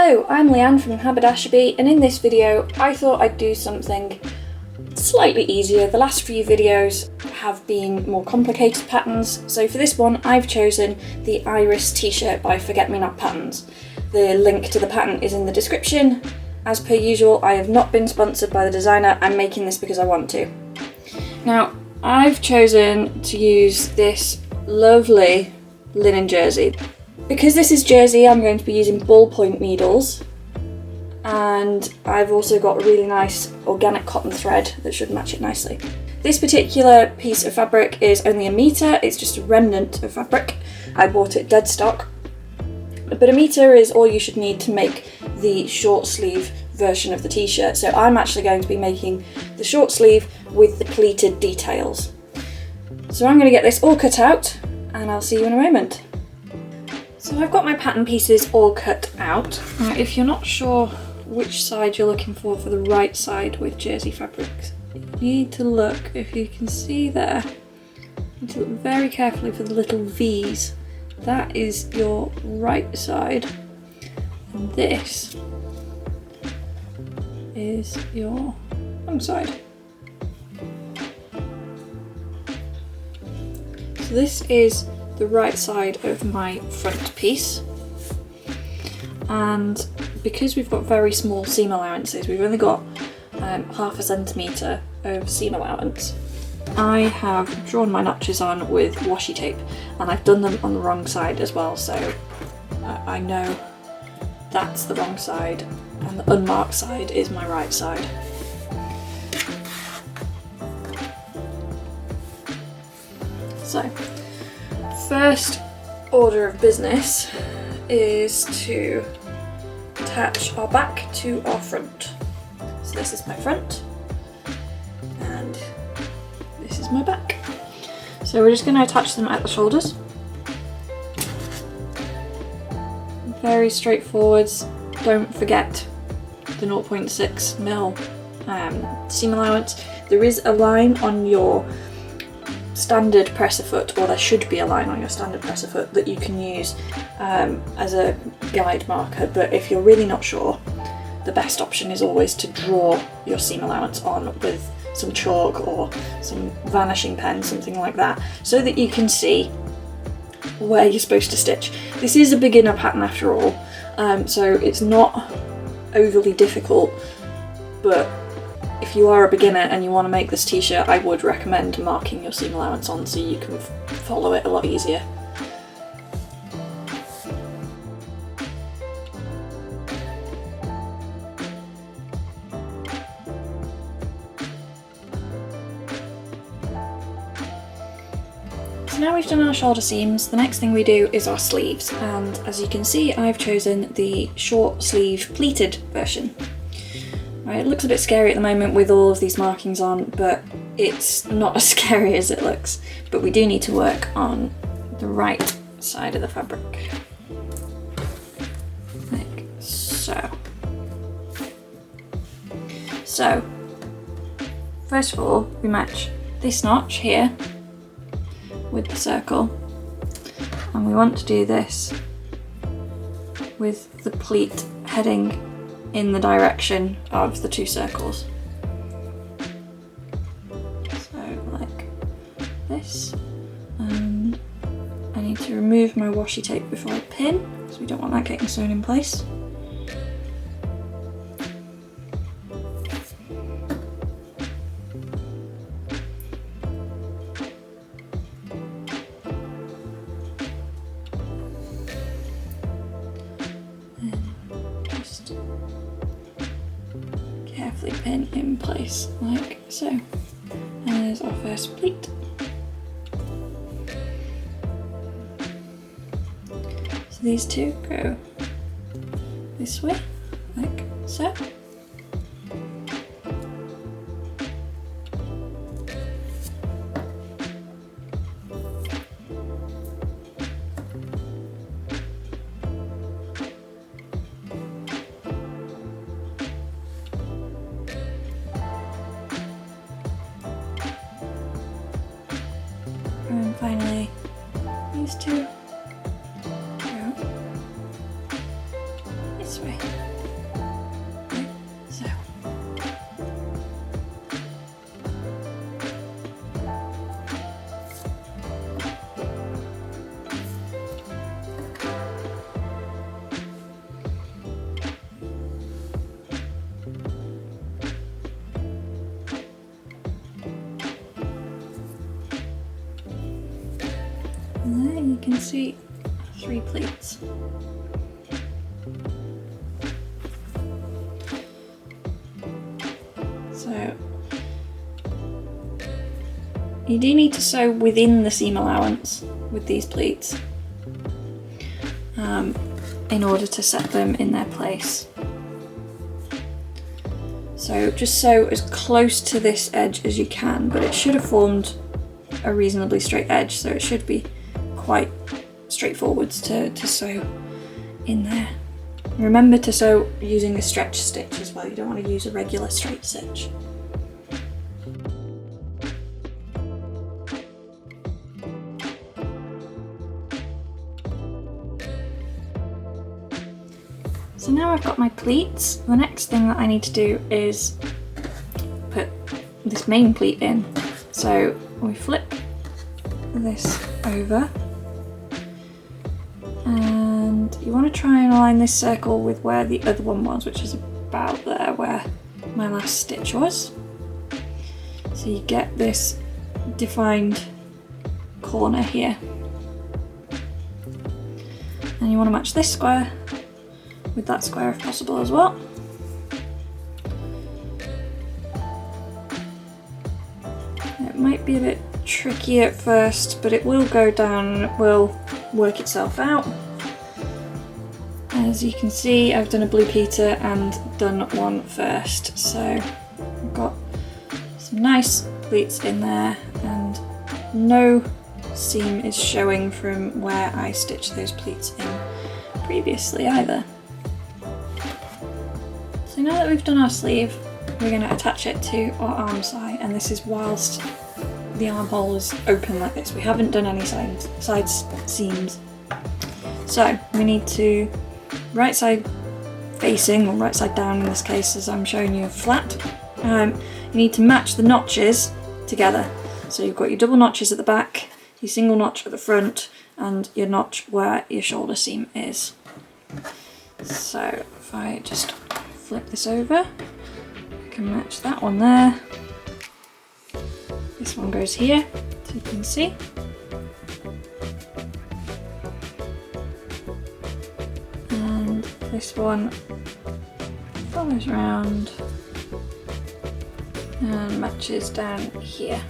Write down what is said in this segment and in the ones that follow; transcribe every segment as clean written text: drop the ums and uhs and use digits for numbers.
Hello, I'm Leanne from Haberdashery, and in this video I thought I'd do something slightly easier. The last few videos have been more complicated patterns, so for this one I've chosen the Iris t-shirt by Forget Me Not Patterns. The link to the pattern is in the description. As per usual, I have not been sponsored by the designer, I'm making this because I want to. Now, I've chosen to use this lovely linen jersey. Because this is jersey, I'm going to be using ballpoint needles, and I've also got a really nice organic cotton thread that should match it nicely. This particular piece of fabric is only 1 metre, it's just a remnant of fabric. I bought it dead stock, but 1 metre is all you should need to make the short sleeve version of the t-shirt, so I'm actually going to be making the short sleeve with the pleated details. So I'm going to get this all cut out, and I'll see you in a moment. So I've got my pattern pieces all cut out. Now, if you're not sure which side you're looking for the right side with jersey fabrics, you need to look, if you can see there, you need to look very carefully for the little V's. That is your right side, and this is your wrong side. So this is the right side of my front piece, and because we've got very small seam allowances, we've only got 0.5 centimetre of seam allowance, I have drawn my notches on with washi tape, and I've done them on the wrong side as well, so I know that's the wrong side and the unmarked side is my right side. So, first order of business is to attach our back to our front. So this is my front and this is my back. So we're just going to attach them at the shoulders. Very straightforward. Don't forget the 0.6mm seam allowance. There is a line on your standard presser foot, or there should be a line on your standard presser foot that you can use as a guide marker, but if you're really not sure, the best option is always to draw your seam allowance on with some chalk or some vanishing pen, something like that, so that you can see where you're supposed to stitch. This is a beginner pattern after all, so it's not overly difficult, but if you are a beginner and you want to make this t-shirt, I would recommend marking your seam allowance on so you can follow it a lot easier. So now we've done our shoulder seams, the next thing we do is our sleeves, and as you can see I've chosen the short sleeve pleated version. Right, it looks a bit scary at the moment with all of these markings on, but it's not as scary as it looks. But we do need to work on the right side of the fabric. Like so. So, first of all, we match this notch here with the circle, and we want to do this with the pleat heading in the direction of the two circles. So like this, and I need to remove my washi tape before I pin because we don't want that getting sewn in place. Carefully pin in place like so. And there's our first pleat. So these two go this way, like so. And finally, these two go this way. And there you can see 3 pleats. So you do need to sew within the seam allowance with these pleats in order to set them in their place. So just sew as close to this edge as you can, but it should have formed a reasonably straight edge, so it should be quite straightforward to sew in there. Remember to sew using a stretch stitch as well, you don't want to use a regular straight stitch. So now I've got my pleats, the next thing that I need to do is put this main pleat in. So we flip this over and you want to try and align this circle with where the other one was, which is about there where my last stitch was. So you get this defined corner here. And you want to match this square with that square if possible as well. It might be a bit tricky at first, but it will go down and it will work itself out. As you can see, I've done a blue Peter and done one first, so I've got some nice pleats in there and no seam is showing from where I stitched those pleats in previously either. So now that we've done our sleeve, we're going to attach it to our arm side, and this is whilst the armhole is open like this. We haven't done any side seams. So we need to right side facing, or right side down in this case as I'm showing you flat, you need to match the notches together. So you've got your double notches at the back, your single notch at the front, and your notch where your shoulder seam is. So if I just flip this over, I can match that one there. This one goes here, so you can see. And this one follows around and matches down here.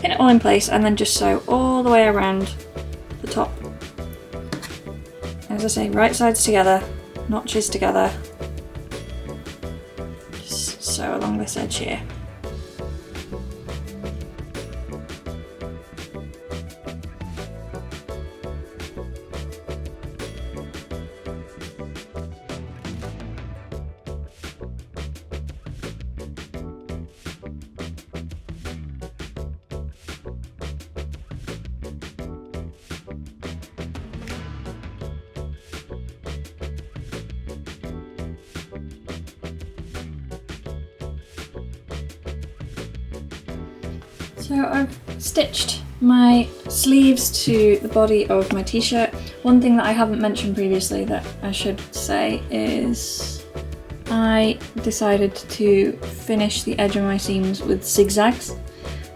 Pin it all in place and then just sew all the way around the top. As I say, right sides together, notches together. Just sew along this edge here. So I've stitched my sleeves to the body of my t-shirt. One thing that I haven't mentioned previously that I should say is I decided to finish the edge of my seams with zigzags.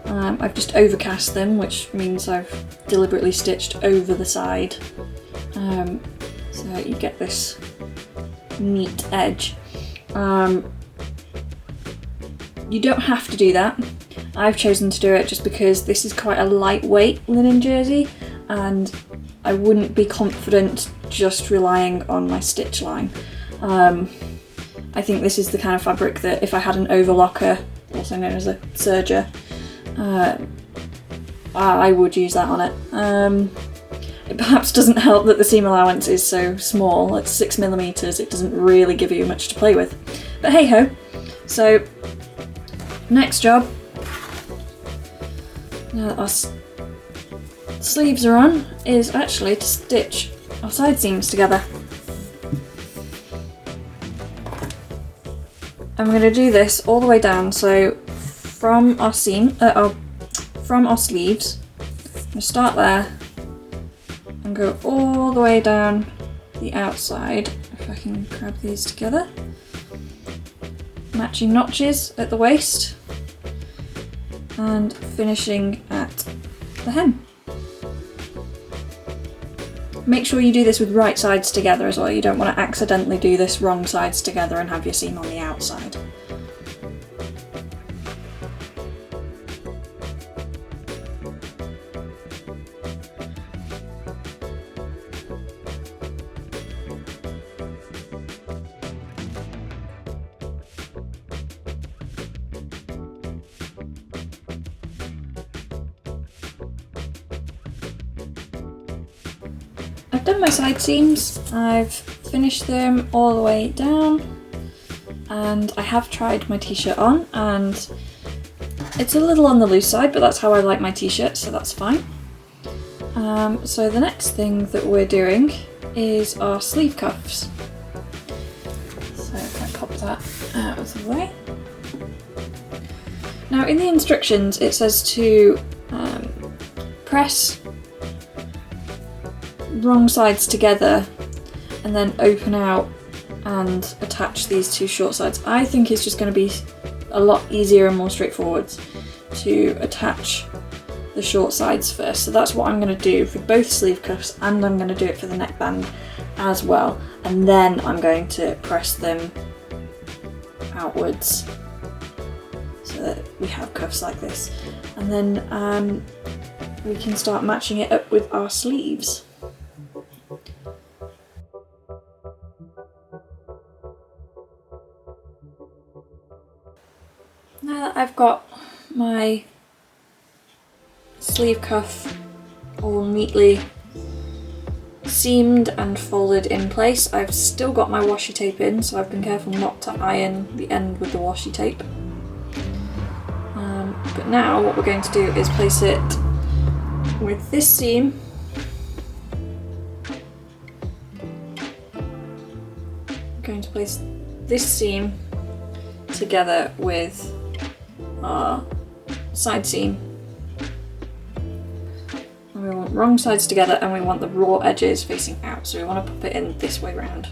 I've just overcast them, which means I've deliberately stitched over the side, so you get this neat edge. You don't have to do that. I've chosen to do it just because this is quite a lightweight linen jersey and I wouldn't be confident just relying on my stitch line. I think this is the kind of fabric that if I had an overlocker, also known as a serger, I would use that on it. It perhaps doesn't help that the seam allowance is so small, it's 6mm, it doesn't really give you much to play with. But hey ho. So, next job. Now that our sleeves are on, is actually to stitch our side seams together. I'm going to do this all the way down, so from our seam, from our sleeves, I'm going to start there and go all the way down the outside, if I can grab these together. Matching notches at the waist, and finishing at the hem. Make sure you do this with right sides together as well. You don't want to accidentally do this wrong sides together and have your seam on the outside. I've done my side seams, I've finished them all the way down, and I have tried my t-shirt on, and it's a little on the loose side, but that's how I like my t-shirt, so that's fine. So the next thing that we're doing is our sleeve cuffs. So if I pop that out of the way. Now in the instructions it says to press wrong sides together and then open out and attach these two short sides. I think it's just going to be a lot easier and more straightforward to attach the short sides first. So that's what I'm going to do for both sleeve cuffs, and I'm going to do it for the neckband as well. And then I'm going to press them outwards so that we have cuffs like this. And then we can start matching it up with our sleeves. Now that I've got my sleeve cuff all neatly seamed and folded in place, I've still got my washi tape in, so I've been careful not to iron the end with the washi tape. But now what we're going to do is place it with this seam I'm going to place this seam together with our side seam, and we want wrong sides together and we want the raw edges facing out, so we want to pop it in this way round.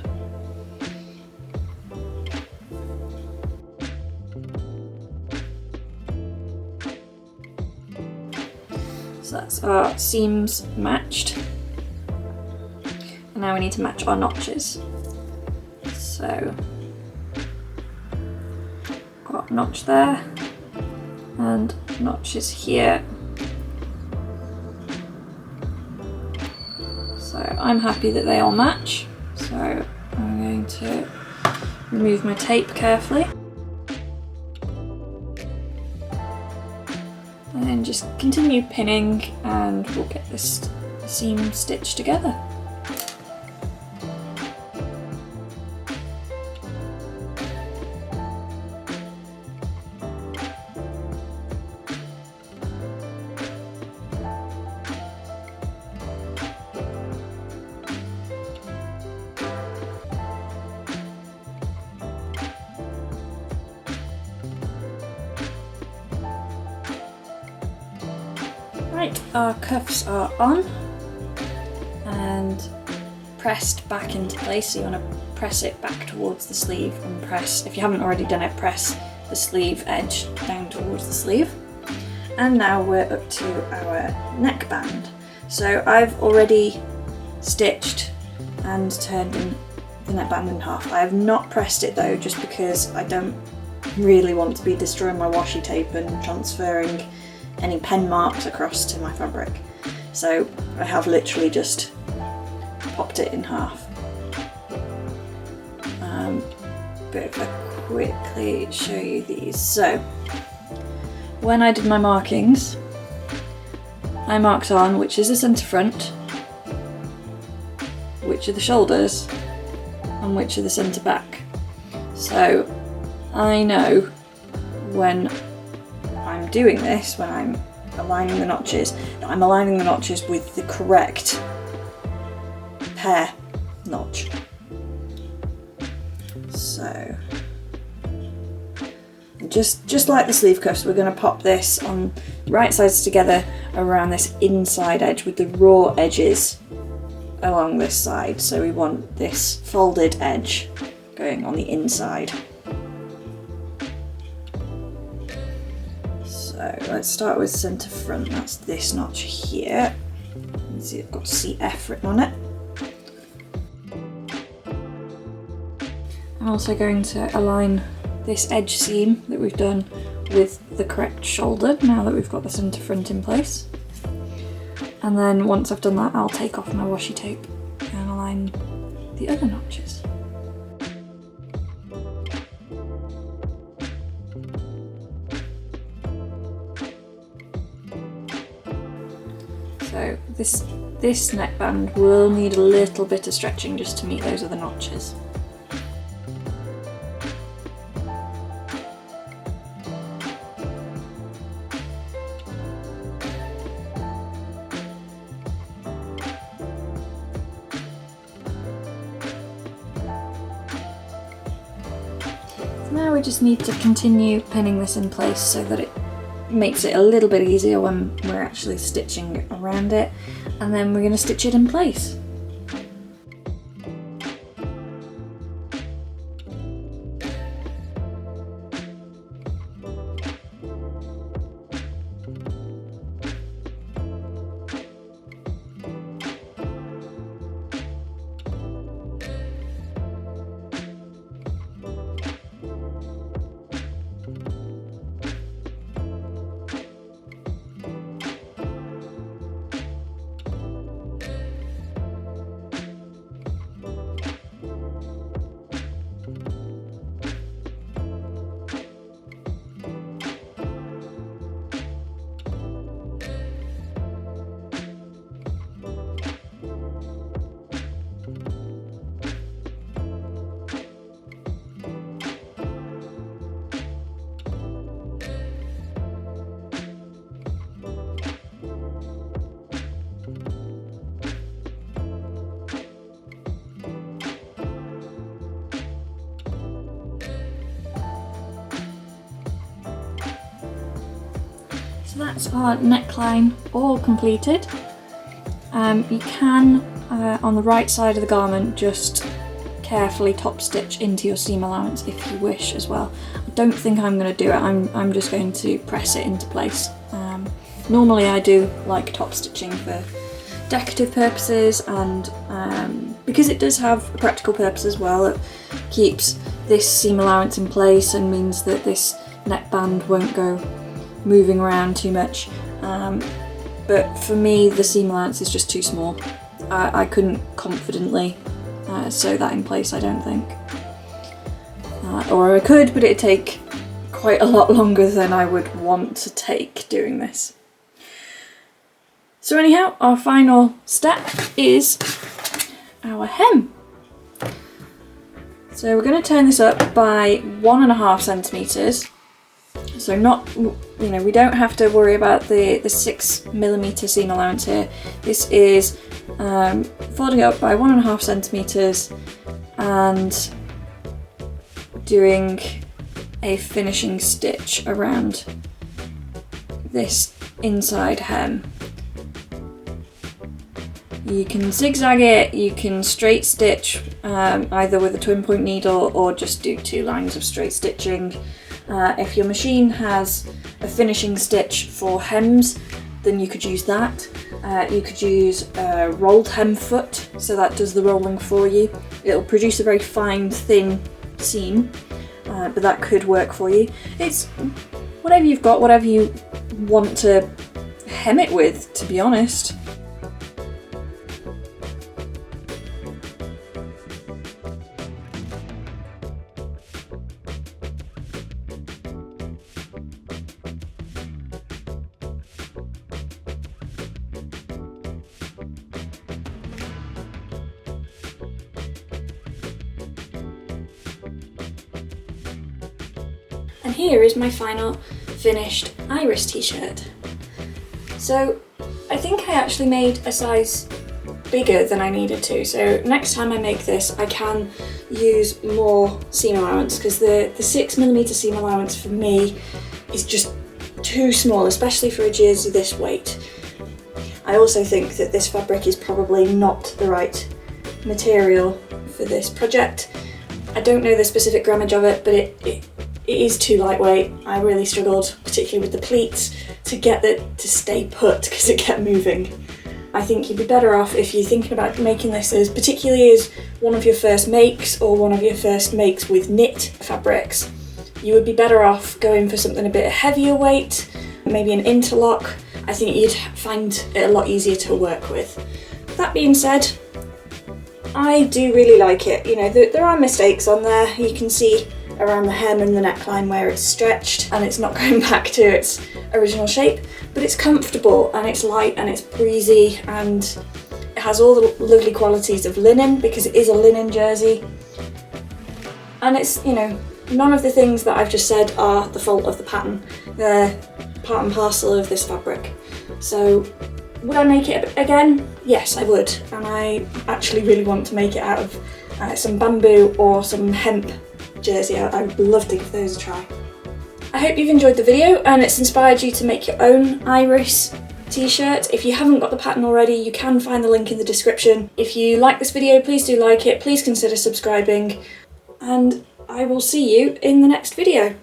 So that's our seams matched, and now we need to match our notches. So got a notch there and notches here. So I'm happy that they all match. So I'm going to remove my tape carefully. And then just continue pinning and we'll get this seam stitched together. Right, our cuffs are on and pressed back into place, so you want to press it back towards the sleeve and press, if you haven't already done it, press the sleeve edge down towards the sleeve. And now we're up to our neckband. So I've already stitched and turned the neckband in half. I have not pressed it though, just because I don't really want to be destroying my washi tape and transferring any pen marks across to my fabric. So I have literally just popped it in half. But if I quickly show you these. So when I did my markings, I marked on which is the centre front, which are the shoulders, and which are the centre back. So I know when I'm doing this, when I'm aligning the notches, that I'm aligning the notches with the correct pair notch. So just like the sleeve cuffs, we're going to pop this on right sides together around this inside edge with the raw edges along this side. So we want this folded edge going on the inside. So So let's start with centre front, that's this notch here. You can see it's got CF written on it. I'm also going to align this edge seam that we've done with the correct shoulder now that we've got the centre front in place. And then once I've done that, I'll take off my washi tape and align the other notches. So this neckband will need a little bit of stretching just to meet those other notches. Now we just need to continue pinning this in place so that it makes it a little bit easier when we're actually stitching around it, and then we're going to stitch it in place. So that's our neckline all completed. You can, on the right side of the garment, just carefully top stitch into your seam allowance if you wish as well. I don't think I'm going to do it, I'm just going to press it into place. Normally I do like top stitching for decorative purposes, and because it does have a practical purpose as well, it keeps this seam allowance in place and means that this neckband won't go moving around too much. But for me the seam allowance is just too small. I couldn't confidently sew that in place, I don't think. Or I could, but it'd take quite a lot longer than I would want to take doing this. So anyhow, our final step is our hem. So we're going to turn this up by 1.5 centimetres. So not, we don't have to worry about the 6mm seam allowance here. This is folding it up by 1.5 centimetres and doing a finishing stitch around this inside hem. You can zigzag it, you can straight stitch either with a twin point needle or just do 2 lines of straight stitching. If your machine has a finishing stitch for hems, then you could use that. You could use a rolled hem foot, so that does the rolling for you. It'll produce a very fine, thin seam, but that could work for you. It's whatever you've got, whatever you want to hem it with, to be honest. And here is my final finished Iris t-shirt. So I think I actually made a size bigger than I needed to, so next time I make this I can use more seam allowance, because the 6mm seam allowance for me is just too small, especially for a jersey this weight. I also think that this fabric is probably not the right material for this project. I don't know the specific grammage of it, but it is too lightweight. I really struggled, particularly with the pleats, to get it to stay put because it kept moving. I think you'd be better off if you're thinking about making this as, particularly as one of your first makes or one of your first makes with knit fabrics. You would be better off going for something a bit heavier weight, maybe an interlock. I think you'd find it a lot easier to work with. That being said, I do really like it. You know, there are mistakes on there. You can see around the hem and the neckline where it's stretched and it's not going back to its original shape, but it's comfortable and it's light and it's breezy and it has all the lovely qualities of linen because it is a linen jersey. And it's, you know, none of the things that I've just said are the fault of the pattern. They're part and parcel of this fabric. So would I make it again? Yes, I would. And I actually really want to make it out of some bamboo or some hemp jersey. I would love to give those a try. I hope you've enjoyed the video and it's inspired you to make your own iris t-shirt. If you haven't got the pattern already, you can find the link in the description. If you like this video, please do like it, please consider subscribing, and I will see you in the next video.